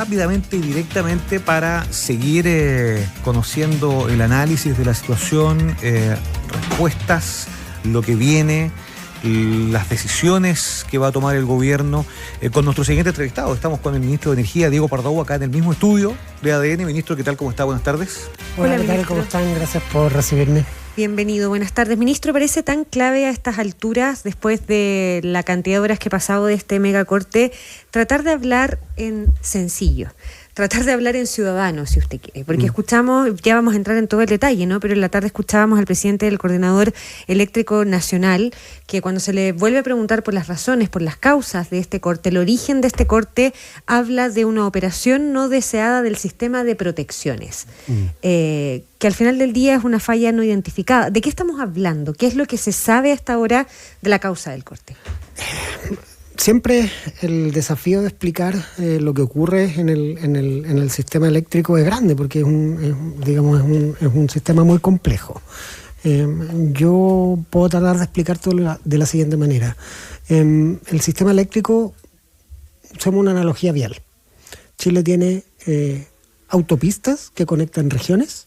Rápidamente y directamente para seguir conociendo el análisis de la situación, respuestas, lo que viene, las decisiones que va a tomar el gobierno, con nuestro siguiente entrevistado. Estamos con el ministro de Energía, Diego Pardaú, acá en el mismo estudio de ADN. Ministro, ¿qué tal? ¿Cómo está? Buenas tardes. Hola, ¿qué tal? ¿Cómo están? Gracias por recibirme. Bienvenido, buenas tardes. Ministro, parece tan clave a estas alturas, después de la cantidad de horas que he pasado de este megacorte, tratar de hablar en sencillo, tratar de hablar en ciudadano, si usted quiere, porque escuchamos, ya vamos a entrar en todo el detalle, ¿no? Pero en la tarde escuchábamos al presidente del Coordinador Eléctrico Nacional, que cuando se le vuelve a preguntar por las razones, por las causas de este corte, el origen de este corte, habla de una operación no deseada del sistema de protecciones, que al final del día es una falla no identificada. ¿De qué estamos hablando? ¿Qué es lo que se sabe hasta ahora de la causa del corte? Siempre el desafío de explicar lo que ocurre en el sistema eléctrico es grande, porque es un sistema muy complejo. Yo puedo tratar de explicártelo de la siguiente manera. El sistema eléctrico, somos una analogía vial. Chile tiene autopistas que conectan regiones,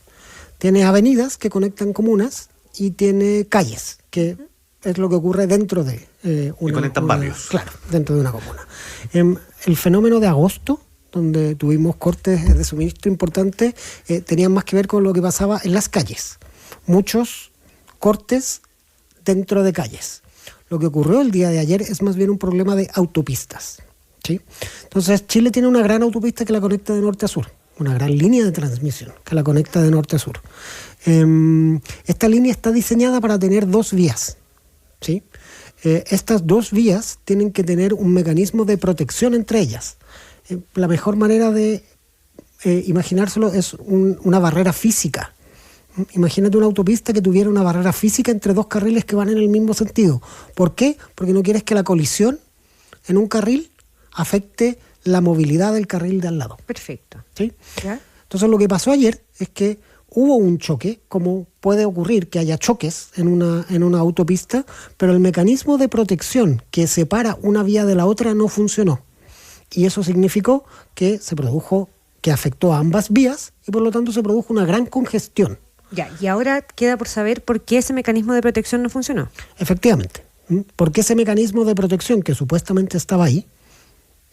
tiene avenidas que conectan comunas y tiene calles, que es lo que ocurre dentro de barrios. Claro, dentro de una comuna. El fenómeno de agosto, donde tuvimos cortes de suministro importantes, tenían más que ver con lo que pasaba en las calles. Muchos cortes dentro de calles. Lo que ocurrió el día de ayer es más bien un problema de autopistas, ¿sí? Entonces, Chile tiene una gran autopista que la conecta de norte a sur, una gran línea de transmisión que la conecta de norte a sur. Esta línea está diseñada para tener dos vías, ¿sí? Estas dos vías tienen que tener un mecanismo de protección entre ellas. La mejor manera de imaginárselo es una barrera física. Imagínate una autopista que tuviera una barrera física entre dos carriles que van en el mismo sentido. ¿Por qué? Porque no quieres que la colisión en un carril afecte la movilidad del carril de al lado. Perfecto. ¿Sí? ¿Ya? Entonces lo que pasó ayer es que hubo un choque, como puede ocurrir que haya choques en una autopista, pero el mecanismo de protección que separa una vía de la otra no funcionó. Y eso significó que que afectó a ambas vías y por lo tanto se produjo una gran congestión. Ya, y ahora queda por saber por qué ese mecanismo de protección no funcionó. Efectivamente. Porque ese mecanismo de protección que supuestamente estaba ahí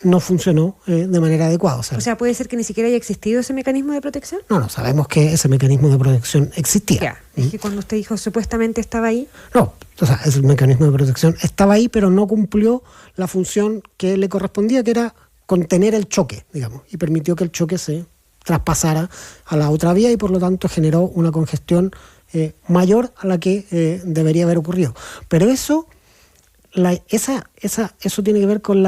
no funcionó de manera adecuada. O sea, ¿puede ser que ni siquiera haya existido ese mecanismo de protección? No, sabemos que ese mecanismo de protección existía. Ya, es que cuando usted dijo supuestamente estaba ahí. No, o sea, ese mecanismo de protección estaba ahí, pero no cumplió la función que le correspondía, que era contener el choque, digamos, y permitió que el choque se traspasara a la otra vía y por lo tanto generó una congestión mayor a la que debería haber ocurrido. Pero eso tiene que ver con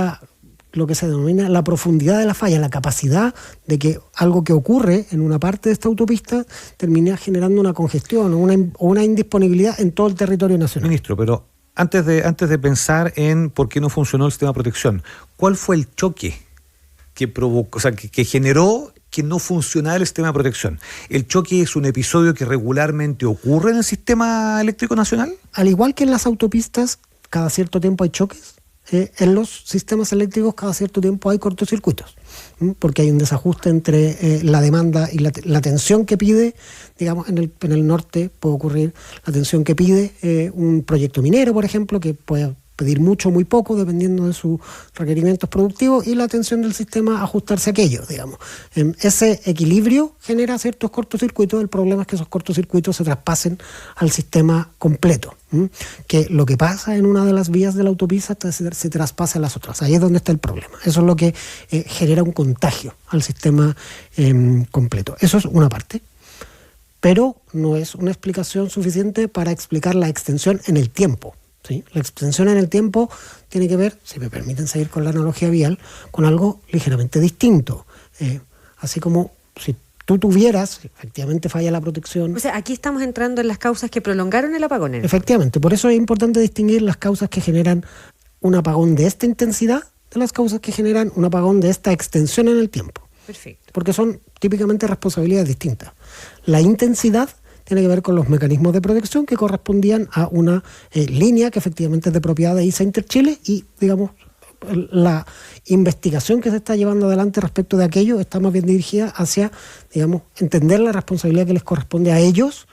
lo que se denomina la profundidad de la falla, la capacidad de que algo que ocurre en una parte de esta autopista termine generando una congestión o una indisponibilidad en todo el territorio nacional. Ministro, pero antes de pensar en por qué no funcionó el sistema de protección, ¿cuál fue el choque que provocó, que generó que no funcionara el sistema de protección? ¿El choque es un episodio que regularmente ocurre en el sistema eléctrico nacional? Al igual que en las autopistas, cada cierto tiempo hay choques. En los sistemas eléctricos cada cierto tiempo hay cortocircuitos, porque hay un desajuste entre la demanda y la tensión que pide, digamos, en el norte puede ocurrir la tensión que pide un proyecto minero, por ejemplo, que puede pedir mucho o muy poco dependiendo de sus requerimientos productivos, y la tensión del sistema ajustarse a aquello, digamos. Ese equilibrio genera ciertos cortocircuitos. El problema es que esos cortocircuitos se traspasen al sistema completo, que lo que pasa en una de las vías de la autopista se traspasa a las otras. Ahí es donde está el problema. Eso es lo que genera un contagio al sistema completo. Eso es una parte, pero no es una explicación suficiente para explicar la extensión en el tiempo. ¿Sí? La extensión en el tiempo tiene que ver, si me permiten seguir con la analogía vial, con algo ligeramente distinto. Así como si tú tuvieras, efectivamente falla la protección. O sea, aquí estamos entrando en las causas que prolongaron el apagón. Efectivamente, por eso es importante distinguir las causas que generan un apagón de esta intensidad de las causas que generan un apagón de esta extensión en el tiempo. Perfecto. Porque son típicamente responsabilidades distintas. La intensidad tiene que ver con los mecanismos de protección que correspondían a una línea que efectivamente es de propiedad de ISA Interchile y, digamos, La investigación que se está llevando adelante respecto de aquello está más bien dirigida hacia, digamos, entender la responsabilidad que les corresponde a ellos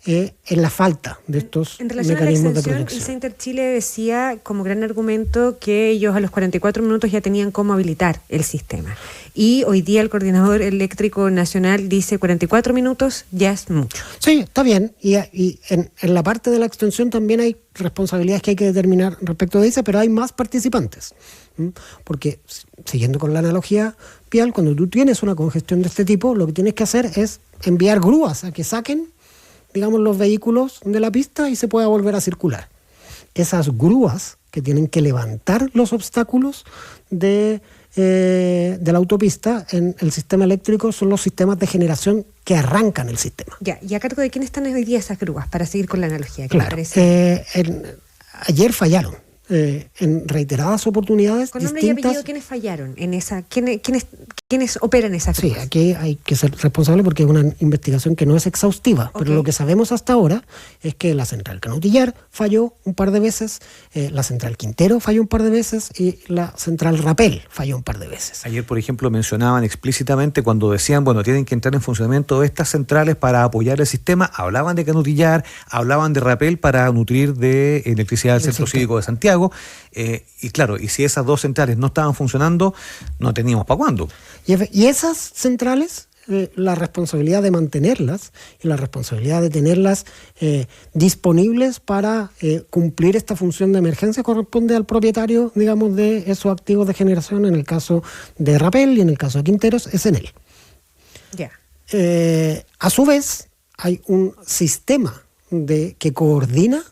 en la falta de estos mecanismos de protección. Incenter Chile decía como gran argumento que ellos a los 44 minutos ya tenían cómo habilitar el sistema. Y hoy día el Coordinador Eléctrico Nacional dice 44 minutos ya es mucho. Sí, está bien. Y en la parte de la extensión también hay responsabilidades que hay que determinar respecto de esa, pero hay más participantes. Porque, siguiendo con la analogía vial, cuando tú tienes una congestión de este tipo, lo que tienes que hacer es enviar grúas a que saquen, digamos, los vehículos de la pista y se pueda volver a circular. Esas grúas que tienen que levantar los obstáculos de la autopista en el sistema eléctrico son los sistemas de generación que arrancan el sistema. Ya, ¿y a cargo de quién están hoy día esas grúas? Para seguir con la analogía. Claro, ayer fallaron. En reiteradas oportunidades con nombre y apellido, ¿quiénes fallaron en esa? ¿Quiénes operan esas grúas? Sí, aquí hay que ser responsable porque es una investigación que no es exhaustiva, pero lo que sabemos hasta ahora es que la central Canutillar falló un par de veces, la central Quintero falló un par de veces y la central Rapel falló un par de veces. Ayer, por ejemplo, mencionaban explícitamente cuando decían, bueno, tienen que entrar en funcionamiento estas centrales para apoyar el sistema, hablaban de Canutillar, hablaban de Rapel para nutrir de electricidad al Centro Cívico de Santiago. Y claro, y si esas dos centrales no estaban funcionando, no teníamos para cuándo. Y esas centrales, la responsabilidad de mantenerlas y la responsabilidad de tenerlas disponibles para cumplir esta función de emergencia corresponde al propietario, digamos, de esos activos de generación. En el caso de Rapel y en el caso de Quinteros es en él. Ya. A su vez, hay un sistema que coordina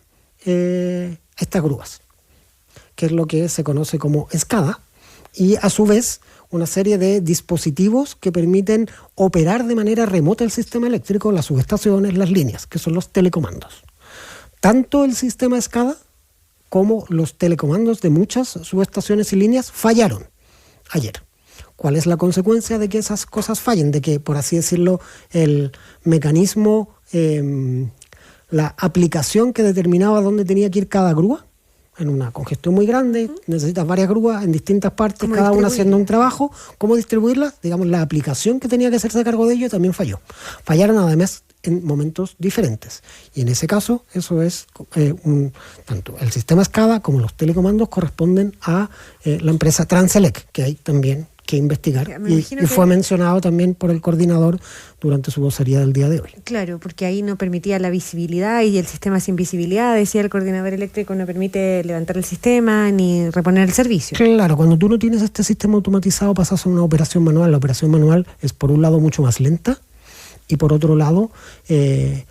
estas grúas, que es lo que se conoce como SCADA, y a su vez una serie de dispositivos que permiten operar de manera remota el sistema eléctrico, las subestaciones, las líneas, que son los telecomandos. Tanto el sistema SCADA como los telecomandos de muchas subestaciones y líneas fallaron ayer. ¿Cuál es la consecuencia de que esas cosas fallen? De que, por así decirlo, el mecanismo, la aplicación que determinaba dónde tenía que ir cada grúa, en una congestión muy grande, necesitas varias grúas en distintas partes, cada una haciendo un trabajo. ¿Cómo distribuirlas? Digamos, la aplicación que tenía que hacerse cargo de ello también falló. Fallaron además en momentos diferentes. Y en ese caso, eso es tanto el sistema SCADA como los telecomandos corresponden a la empresa Transelec, que hay también que investigar. Y fue mencionado también por el coordinador durante su vocería del día de hoy. Claro, porque ahí no permitía la visibilidad y el sistema sin visibilidad, decía el coordinador eléctrico, no permite levantar el sistema ni reponer el servicio. Claro, cuando tú no tienes este sistema automatizado pasas a una operación manual. La operación manual es por un lado mucho más lenta y por otro lado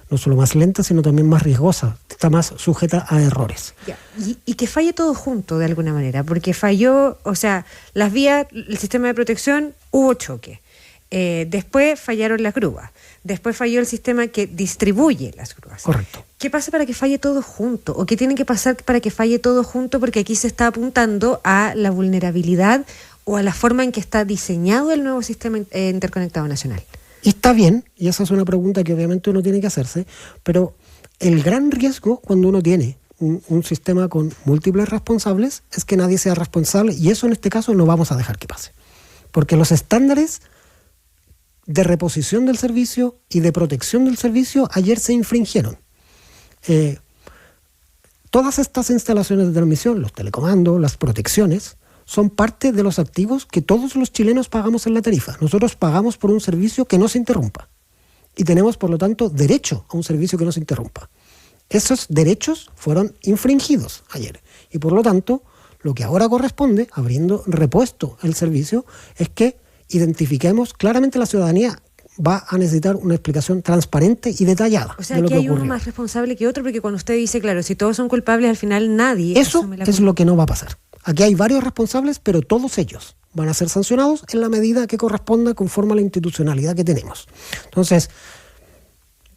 no solo más lenta sino también más riesgosa, está más sujeta a errores. Ya. Y que falle todo junto de alguna manera, porque falló, o sea, las vías, el sistema de protección, hubo choque. Después fallaron las grúas. Después falló el sistema que distribuye las grúas. Correcto. ¿Qué pasa para que falle todo junto? ¿O qué tiene que pasar para que falle todo junto? Porque aquí se está apuntando a la vulnerabilidad o a la forma en que está diseñado el nuevo sistema interconectado nacional. Y está bien, y esa es una pregunta que obviamente uno tiene que hacerse, pero el gran riesgo cuando uno tiene un sistema con múltiples responsables es que nadie sea responsable, y eso en este caso no vamos a dejar que pase. Porque los estándares de reposición del servicio y de protección del servicio ayer se infringieron. Todas estas instalaciones de transmisión, los telecomandos, las protecciones, son parte de los activos que todos los chilenos pagamos en la tarifa. Nosotros pagamos por un servicio que no se interrumpa. Y tenemos, por lo tanto, derecho a un servicio que no se interrumpa. Esos derechos fueron infringidos ayer. Y por lo tanto, lo que ahora corresponde, habiendo repuesto el servicio, es que identifiquemos claramente la ciudadanía va a necesitar una explicación transparente y detallada. O sea, de lo que hay uno más responsable que otro, porque cuando usted dice, claro, si todos son culpables, al final nadie... Eso es lo que no va a pasar. Aquí hay varios responsables, pero todos ellos van a ser sancionados en la medida que corresponda conforme a la institucionalidad que tenemos. Entonces,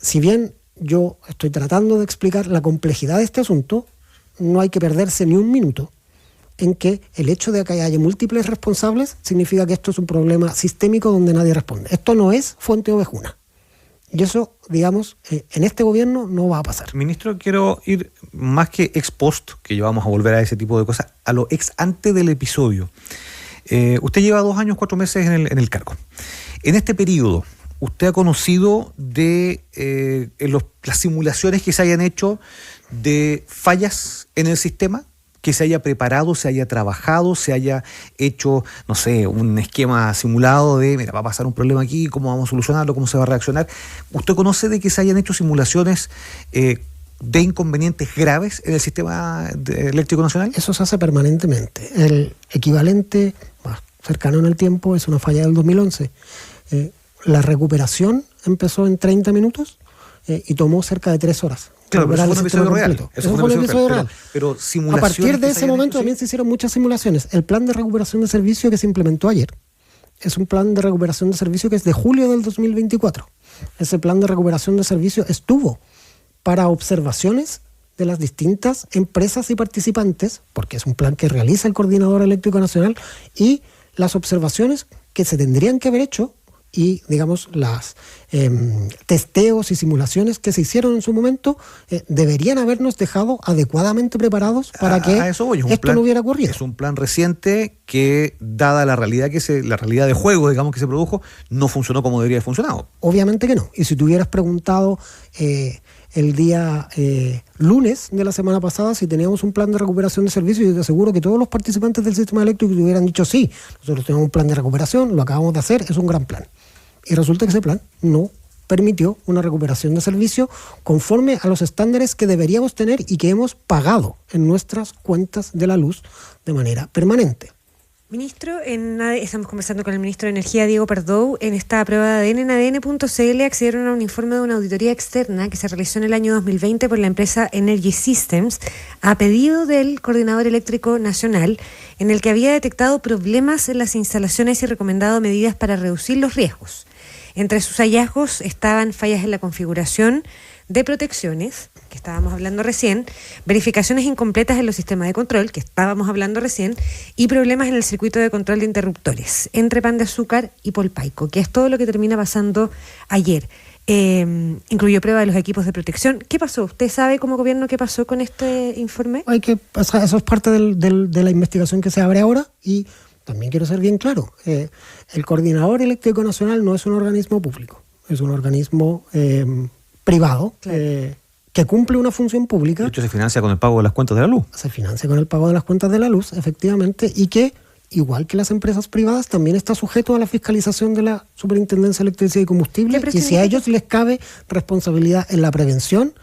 si bien yo estoy tratando de explicar la complejidad de este asunto, no hay que perderse ni un minuto en que el hecho de que haya múltiples responsables significa que esto es un problema sistémico donde nadie responde. Esto no es Fuente Ovejuna. Y eso, digamos, en este gobierno no va a pasar. Ministro, quiero ir más que ex post, que ya vamos a volver a ese tipo de cosas, a lo ex ante del episodio. Usted lleva 2 años, 4 meses en el cargo. En este periodo, ¿usted ha conocido de las simulaciones que se hayan hecho de fallas en el sistema? Que se haya preparado, se haya trabajado, se haya hecho, no sé, un esquema simulado de, mira, va a pasar un problema aquí, cómo vamos a solucionarlo, cómo se va a reaccionar. ¿Usted conoce de que se hayan hecho simulaciones de inconvenientes graves en el sistema eléctrico nacional? Eso se hace permanentemente. El equivalente más cercano en el tiempo es una falla del 2011. La recuperación empezó en 30 minutos y tomó cerca de 3 horas. Claro, pero eso fue un episodio real. Eso fue un episodio real. Pero simulaciones. A partir de ese momento también se hicieron muchas simulaciones. El plan de recuperación de servicio que se implementó ayer es un plan de recuperación de servicio que es de julio del 2024. Ese plan de recuperación de servicio estuvo para observaciones de las distintas empresas y participantes, porque es un plan que realiza el Coordinador Eléctrico Nacional, y las observaciones que se tendrían que haber hecho y, digamos, las testeos y simulaciones que se hicieron en su momento deberían habernos dejado adecuadamente preparados para que esto no hubiera ocurrido. Es un plan reciente que, dada la realidad la realidad de juego, digamos, que se produjo, no funcionó como debería haber funcionado. Obviamente que no. Y si tú hubieras preguntado el día lunes de la semana pasada si teníamos un plan de recuperación de servicios, yo te aseguro que todos los participantes del sistema eléctrico te hubieran dicho sí, nosotros tenemos un plan de recuperación, lo acabamos de hacer, es un gran plan. Y resulta que ese plan no permitió una recuperación de servicio conforme a los estándares que deberíamos tener y que hemos pagado en nuestras cuentas de la luz de manera permanente. Ministro, estamos conversando con el ministro de Energía, Diego Perdou. En esta prueba de ADN, en ADN.cl accedieron a un informe de una auditoría externa que se realizó en el año 2020 por la empresa Energy Systems a pedido del Coordinador Eléctrico Nacional, en el que había detectado problemas en las instalaciones y recomendado medidas para reducir los riesgos. Entre sus hallazgos estaban fallas en la configuración de protecciones, que estábamos hablando recién, verificaciones incompletas en los sistemas de control, que estábamos hablando recién, y problemas en el circuito de control de interruptores, entre Pan de Azúcar y Polpaico, que es todo lo que termina pasando ayer. Incluyó prueba de los equipos de protección. ¿Qué pasó? ¿Usted sabe como gobierno qué pasó con este informe? Eso es parte de la investigación que se abre ahora, y también quiero ser bien claro, el Coordinador Eléctrico Nacional no es un organismo público, es un organismo privado, claro, que cumple una función pública. De hecho, se financia con el pago de las cuentas de la luz. Se financia con el pago de las cuentas de la luz, efectivamente, y que, igual que las empresas privadas, también está sujeto a la fiscalización de la Superintendencia de Electricidad y Combustible, y si a ellos les cabe responsabilidad en la prevención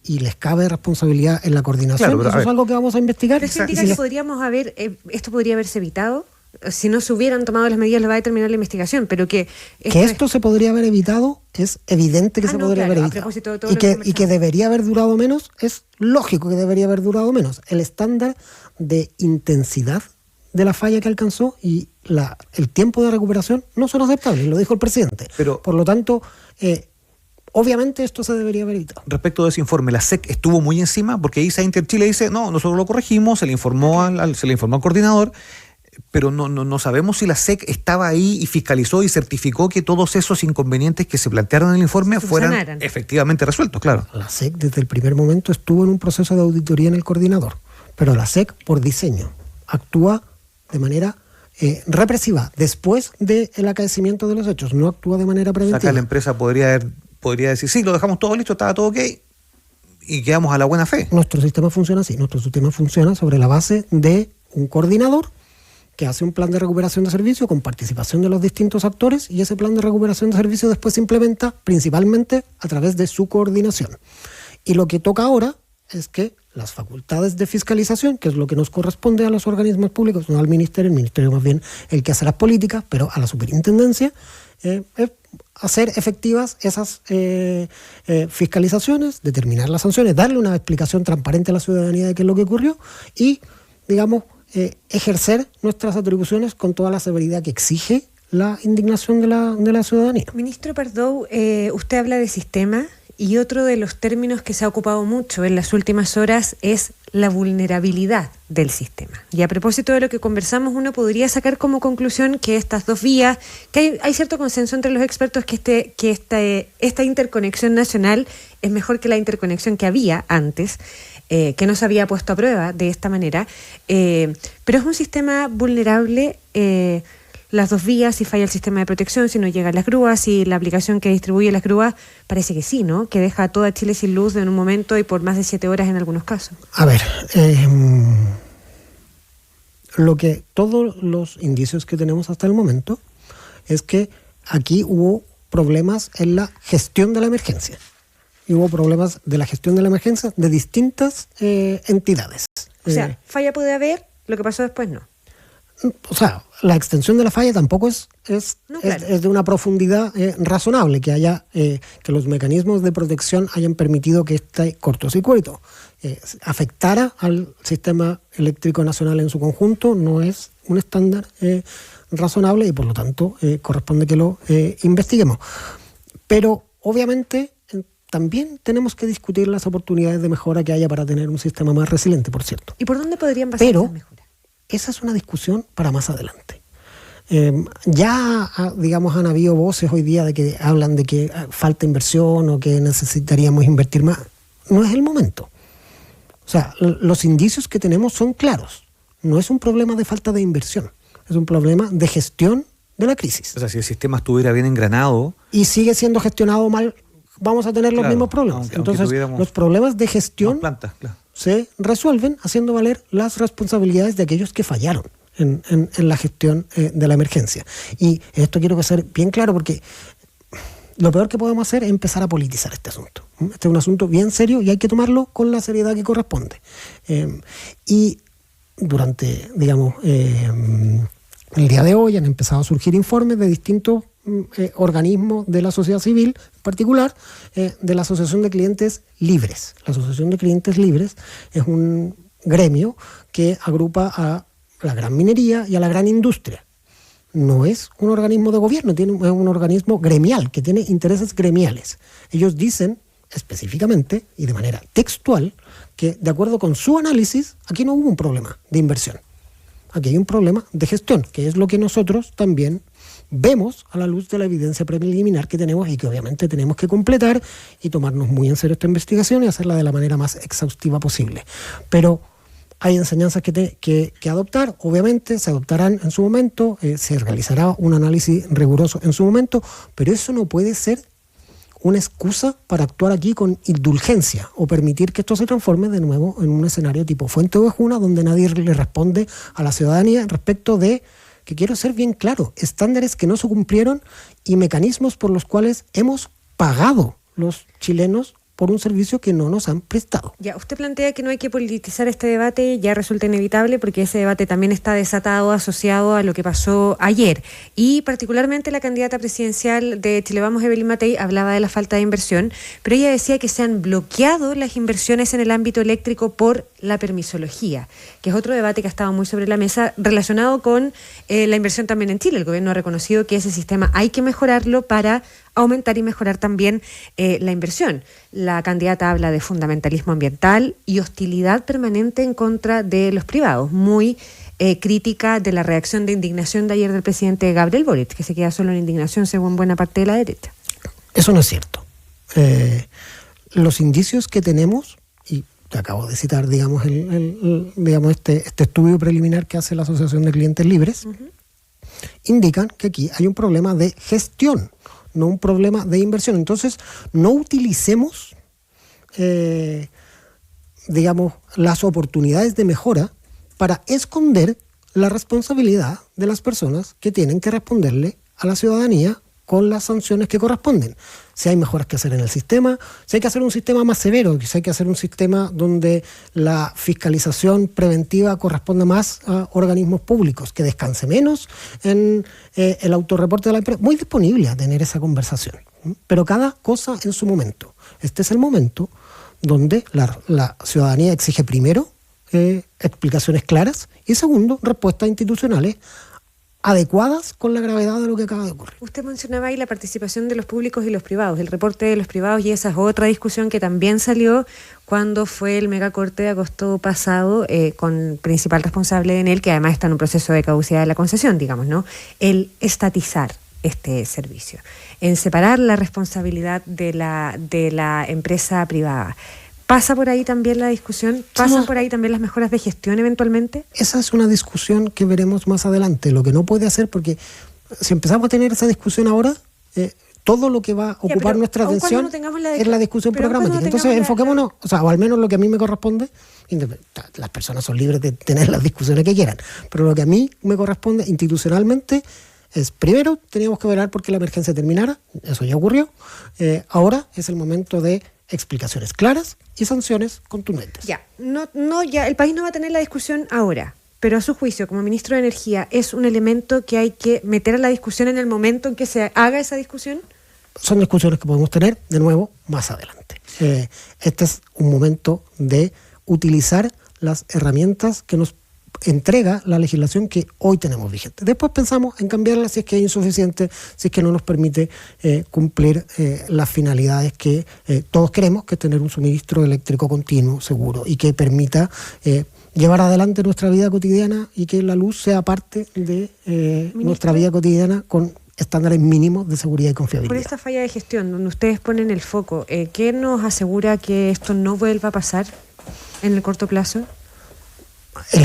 y les cabe responsabilidad en la coordinación, claro, eso es algo que vamos a investigar. ¿Pero eso indica que podríamos esto podría haberse evitado? Si no se hubieran tomado las medidas, lo va a determinar la investigación, pero que esto se podría haber evitado, es evidente que se podría haber evitado. Y que debería haber durado menos, es lógico que debería haber durado menos. El estándar de intensidad de la falla que alcanzó y el tiempo de recuperación no son aceptables, lo dijo el presidente. Pero, por lo tanto, obviamente esto se debería haber evitado. Respecto de ese informe, la SEC estuvo muy encima, porque ISA Interchile dice, no, nosotros lo corregimos, se le informó al coordinador, pero no sabemos si la SEC estaba ahí y fiscalizó y certificó que todos esos inconvenientes que se plantearon en el informe fueran efectivamente resueltos, claro. La SEC desde el primer momento estuvo en un proceso de auditoría en el coordinador, pero la SEC, por diseño, actúa de manera represiva después del acaecimiento de los hechos, no actúa de manera preventiva. Acá la empresa podría decir, sí, lo dejamos todo listo, estaba todo ok, y quedamos a la buena fe. Nuestro sistema funciona así, nuestro sistema funciona sobre la base de un coordinador que hace un plan de recuperación de servicio con participación de los distintos actores, y ese plan de recuperación de servicio después se implementa principalmente a través de su coordinación. Y lo que toca ahora es que las facultades de fiscalización, que es lo que nos corresponde a los organismos públicos, no al ministerio, el ministerio más bien el que hace las políticas, pero a la superintendencia, es hacer efectivas esas fiscalizaciones, determinar las sanciones, darle una explicación transparente a la ciudadanía de qué es lo que ocurrió y, digamos, ejercer nuestras atribuciones con toda la severidad que exige la indignación de la ciudadanía. Ministro Perdou, usted habla de sistema Y otro de los términos que se ha ocupado mucho en las últimas horas es la vulnerabilidad del sistema. Y a propósito de lo que conversamos, uno podría sacar como conclusión que estas dos vías, que hay cierto consenso entre los expertos que esta interconexión nacional es mejor que la interconexión que había antes, que no se había puesto a prueba de esta manera, pero es un sistema vulnerable. Las dos vías, si falla el sistema de protección, si no llegan las grúas, si la aplicación que distribuye las grúas, parece que sí, ¿no? Que deja a toda Chile sin luz en un momento y por más de 7 horas en algunos casos. A ver, todos los indicios que tenemos hasta el momento es que aquí hubo problemas en la gestión de la emergencia. Y hubo problemas de la gestión de la emergencia de distintas entidades. O sea, falla puede haber, lo que pasó después no. O sea, la extensión de la falla tampoco es de una profundidad razonable, que los mecanismos de protección hayan permitido que este cortocircuito afectara al sistema eléctrico nacional en su conjunto. No es un estándar razonable y por lo tanto corresponde que lo investiguemos. Pero obviamente también tenemos que discutir las oportunidades de mejora que haya para tener un sistema más resiliente, por cierto. ¿Y por dónde podrían pasar esas mejoras? Esa es una discusión para más adelante. Digamos, han habido voces hoy día de que hablan de que falta inversión o que necesitaríamos invertir más. No es el momento. O sea, los indicios que tenemos son claros. No es un problema de falta de inversión, es un problema de gestión de la crisis. O sea, si el sistema estuviera bien engranado y sigue siendo gestionado mal, vamos a tener los mismos problemas. Entonces, los problemas de gestión se resuelven haciendo valer las responsabilidades de aquellos que fallaron en la gestión de la emergencia. Y esto quiero que sea bien claro, porque lo peor que podemos hacer es empezar a politizar este asunto. Este es un asunto bien serio y hay que tomarlo con la seriedad que corresponde. Y durante, el día de hoy han empezado a surgir informes de distintos organismos de la sociedad civil, en particular de la Asociación de Clientes Libres. La Asociación de Clientes Libres es un gremio que agrupa a la gran minería y a la gran industria. No es un organismo de gobierno, es un organismo gremial, que tiene intereses gremiales. Ellos dicen específicamente y de manera textual que, de acuerdo con su análisis, aquí no hubo un problema de inversión. Aquí hay un problema de gestión, que es lo que nosotros también vemos a la luz de la evidencia preliminar que tenemos y que obviamente tenemos que completar y tomarnos muy en serio esta investigación y hacerla de la manera más exhaustiva posible. Pero hay enseñanzas que adoptar, obviamente se adoptarán en su momento, se realizará un análisis riguroso en su momento, pero eso no puede ser una excusa para actuar aquí con indulgencia o permitir que esto se transforme de nuevo en un escenario tipo Fuente Ovejuna, donde nadie le responde a la ciudadanía respecto de, que quiero ser bien claro, estándares que no se cumplieron y mecanismos por los cuales hemos pagado los chilenos por un servicio que no nos han prestado. Ya, usted plantea que no hay que politizar este debate, ya resulta inevitable porque ese debate también está desatado, asociado a lo que pasó ayer. Y particularmente la candidata presidencial de Chile Vamos, Evelyn Matei, hablaba de la falta de inversión, pero ella decía que se han bloqueado las inversiones en el ámbito eléctrico por la permisología, que es otro debate que ha estado muy sobre la mesa relacionado con la inversión también en Chile. El gobierno ha reconocido que ese sistema hay que mejorarlo para aumentar y mejorar también la inversión. La candidata habla de fundamentalismo ambiental y hostilidad permanente en contra de los privados, muy crítica de la reacción de indignación de ayer del presidente Gabriel Boric, que se queda solo en indignación según buena parte de la derecha. Eso no es cierto. Los indicios que tenemos, y te acabo de citar, digamos, este estudio preliminar que hace la Asociación de Clientes Libres, indican que aquí hay un problema de gestión, no un problema de inversión. Entonces, no utilicemos, las oportunidades de mejora para esconder la responsabilidad de las personas que tienen que responderle a la ciudadanía con las sanciones que corresponden. Si hay mejoras que hacer en el sistema, si hay que hacer un sistema más severo, si hay que hacer un sistema donde la fiscalización preventiva corresponda más a organismos públicos, que descanse menos en el autorreporte de la empresa. Muy disponible a tener esa conversación, pero cada cosa en su momento. Este es el momento donde la ciudadanía exige primero explicaciones claras y segundo, respuestas institucionales adecuadas con la gravedad de lo que acaba de ocurrir. Usted mencionaba ahí la participación de los públicos y los privados, el reporte de los privados, y esa es otra discusión que también salió cuando fue el megacorte de agosto pasado, con el principal responsable en él, que además está en un proceso de caducidad de la concesión, digamos, ¿no? El estatizar este servicio, en separar la responsabilidad de la empresa privada. ¿Pasa por ahí también la discusión? ¿Pasan por ahí también las mejoras de gestión eventualmente? Esa es una discusión que veremos más adelante. Lo que no puede hacer, porque si empezamos a tener esa discusión ahora, todo lo que va a ocupar nuestra atención es la discusión programática. Entonces, enfoquémonos, o al menos lo que a mí me corresponde, las personas son libres de tener las discusiones que quieran, pero lo que a mí me corresponde institucionalmente es, primero, teníamos que velar porque la emergencia terminara, eso ya ocurrió. Ahora es el momento de explicaciones claras y sanciones contundentes. Ya, ya el país no va a tener la discusión ahora, pero a su juicio, como ministro de Energía, ¿es un elemento que hay que meter a la discusión en el momento en que se haga esa discusión? Son discusiones que podemos tener, de nuevo, más adelante. Este es un momento de utilizar las herramientas que nos entrega la legislación que hoy tenemos vigente. Después pensamos en cambiarla si es que es insuficiente, si es que no nos permite cumplir las finalidades que todos queremos, que es tener un suministro eléctrico continuo, seguro, y que permita llevar adelante nuestra vida cotidiana y que la luz sea parte de nuestra vida cotidiana con estándares mínimos de seguridad y confiabilidad. Por esta falla de gestión, donde ustedes ponen el foco, ¿qué nos asegura que esto no vuelva a pasar en el corto plazo?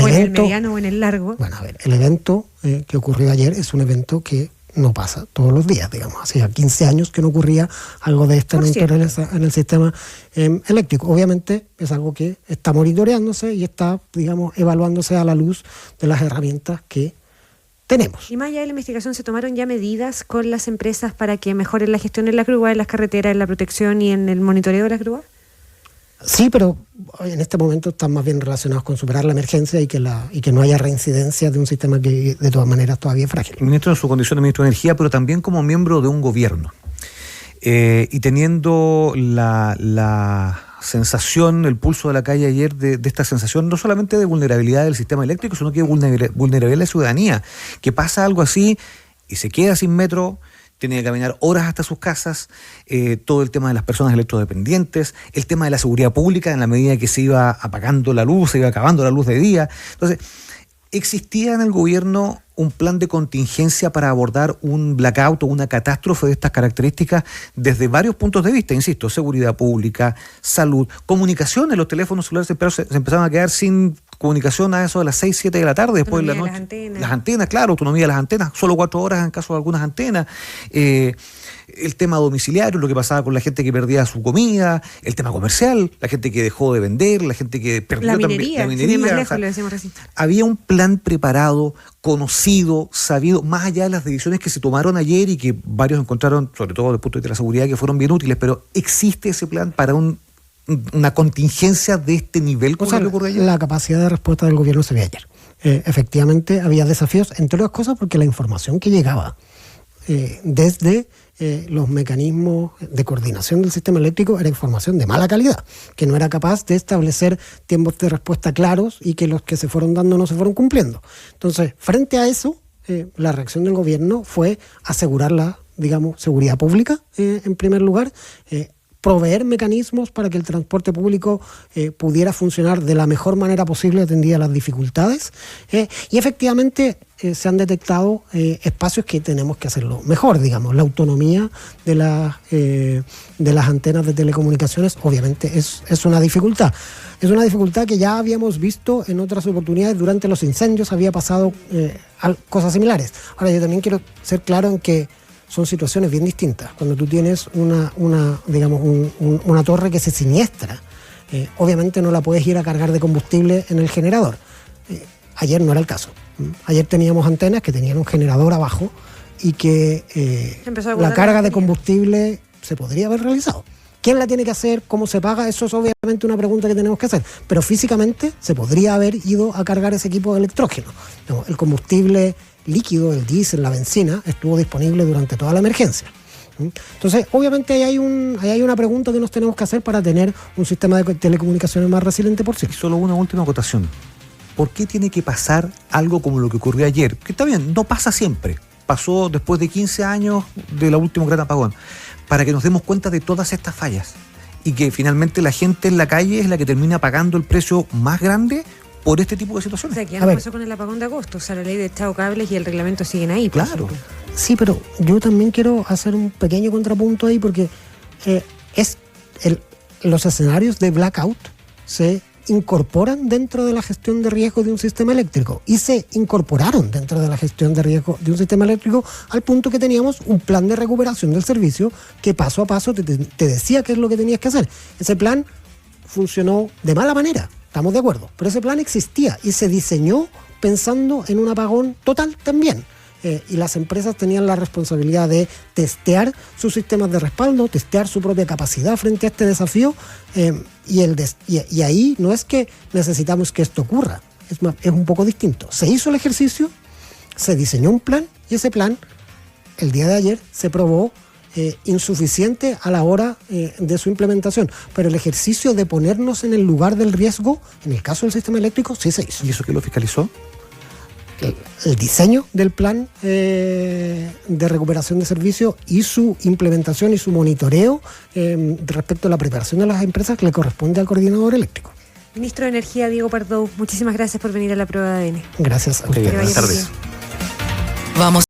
¿O en el mediano o en el largo? Bueno, a ver, el evento que ocurrió ayer es un evento que no pasa todos los días, digamos. Hacía 15 años que no ocurría algo de esta naturaleza en el sistema eléctrico. Obviamente es algo que está monitoreándose y está, digamos, evaluándose a la luz de las herramientas que tenemos. Y más allá de la investigación, ¿se tomaron ya medidas con las empresas para que mejoren la gestión en las grúas, en las carreteras, en la protección y en el monitoreo de las grúas? Sí, pero en este momento están más bien relacionados con superar la emergencia y que no haya reincidencia de un sistema que de todas maneras todavía es frágil. Ministro, en su condición de ministro de Energía, pero también como miembro de un gobierno, y teniendo la sensación, el pulso de la calle ayer de esta sensación no solamente de vulnerabilidad del sistema eléctrico, sino que de vulnerabilidad de la ciudadanía, que pasa algo así y se queda sin metro, tiene que caminar horas hasta sus casas, todo el tema de las personas electrodependientes, el tema de la seguridad pública en la medida que se iba apagando la luz, se iba acabando la luz de día. Entonces, ¿existía en el gobierno un plan de contingencia para abordar un blackout o una catástrofe de estas características desde varios puntos de vista? Insisto, seguridad pública, salud, comunicaciones, los teléfonos celulares se empezaron a quedar sin comunicación a eso de las 6, 7 de la tarde, después de la noche. Las antenas, claro, autonomía de las antenas, solo 4 horas en caso de algunas antenas. El tema domiciliario, lo que pasaba con la gente que perdía su comida, el tema comercial, la gente que dejó de vender, la gente que perdió la minería, también. Más lejos, lo decimos recién. Había un plan preparado, conocido, sabido, más allá de las decisiones que se tomaron ayer y que varios encontraron, sobre todo desde el punto de vista de la seguridad, que fueron bien útiles, pero ¿existe ese plan para una contingencia de este nivel? O sea, la capacidad de respuesta del gobierno se ve ayer. Efectivamente había desafíos, entre otras cosas porque la información que llegaba desde los mecanismos de coordinación del sistema eléctrico era información de mala calidad, que no era capaz de establecer tiempos de respuesta claros y que los que se fueron dando no se fueron cumpliendo. Entonces, frente a eso, la reacción del gobierno fue asegurar la, digamos, seguridad pública en primer lugar, proveer mecanismos para que el transporte público pudiera funcionar de la mejor manera posible atendida a las dificultades, y efectivamente se han detectado espacios que tenemos que hacerlo mejor, digamos. La autonomía de las antenas de telecomunicaciones obviamente es una dificultad. Es una dificultad que ya habíamos visto en otras oportunidades. Durante los incendios había pasado cosas similares. Ahora, yo también quiero ser claro en que son situaciones bien distintas. Cuando tú tienes una torre que se siniestra, obviamente no la puedes ir a cargar de combustible en el generador. Ayer no era el caso. Ayer teníamos antenas que tenían un generador abajo y que la carga de combustible se podría haber realizado. ¿Quién la tiene que hacer? ¿Cómo se paga? Eso es obviamente una pregunta que tenemos que hacer. Pero físicamente se podría haber ido a cargar ese equipo de electrógeno. El combustible líquido, el diésel, la benzina, estuvo disponible durante toda la emergencia. Entonces, obviamente ahí hay una pregunta que nos tenemos que hacer para tener un sistema de telecomunicaciones más resiliente posible. Y solo una última acotación. ¿por qué tiene que pasar algo como lo que ocurrió ayer? Que está bien, no pasa siempre. Pasó después de 15 años del último gran apagón, para que nos demos cuenta de todas estas fallas y que finalmente la gente en la calle es la que termina pagando el precio más grande por este tipo de O situaciones. sea, que ya no pasó con el apagón de agosto. O sea, la ley de Estado Cables y el reglamento siguen ahí. por Claro. ejemplo. Sí, pero yo también quiero hacer un pequeño contrapunto ahí porque los escenarios de blackout se incorporan dentro de la gestión de riesgo de un sistema eléctrico y se incorporaron dentro de la gestión de riesgo de un sistema eléctrico al punto que teníamos un plan de recuperación del servicio que paso a paso te decía qué es lo que tenías que hacer. Ese plan funcionó de mala manera, estamos de acuerdo, pero ese plan existía y se diseñó pensando en un apagón total también. Y las empresas tenían la responsabilidad de testear sus sistemas de respaldo, testear su propia capacidad frente a este desafío, y ahí no es que necesitamos que esto ocurra, es un poco distinto. Se hizo el ejercicio, se diseñó un plan, y ese plan, el día de ayer, se probó insuficiente a la hora de su implementación. Pero el ejercicio de ponernos en el lugar del riesgo, en el caso del sistema eléctrico, sí se hizo. ¿Y eso quién lo fiscalizó? El diseño del plan de recuperación de servicio y su implementación y su monitoreo respecto a la preparación de las empresas que le corresponde al coordinador eléctrico. Ministro de Energía, Diego Pardo, muchísimas gracias por venir a la prueba de ADN. Gracias a Ok, ustedes. buenas tardes. Vamos.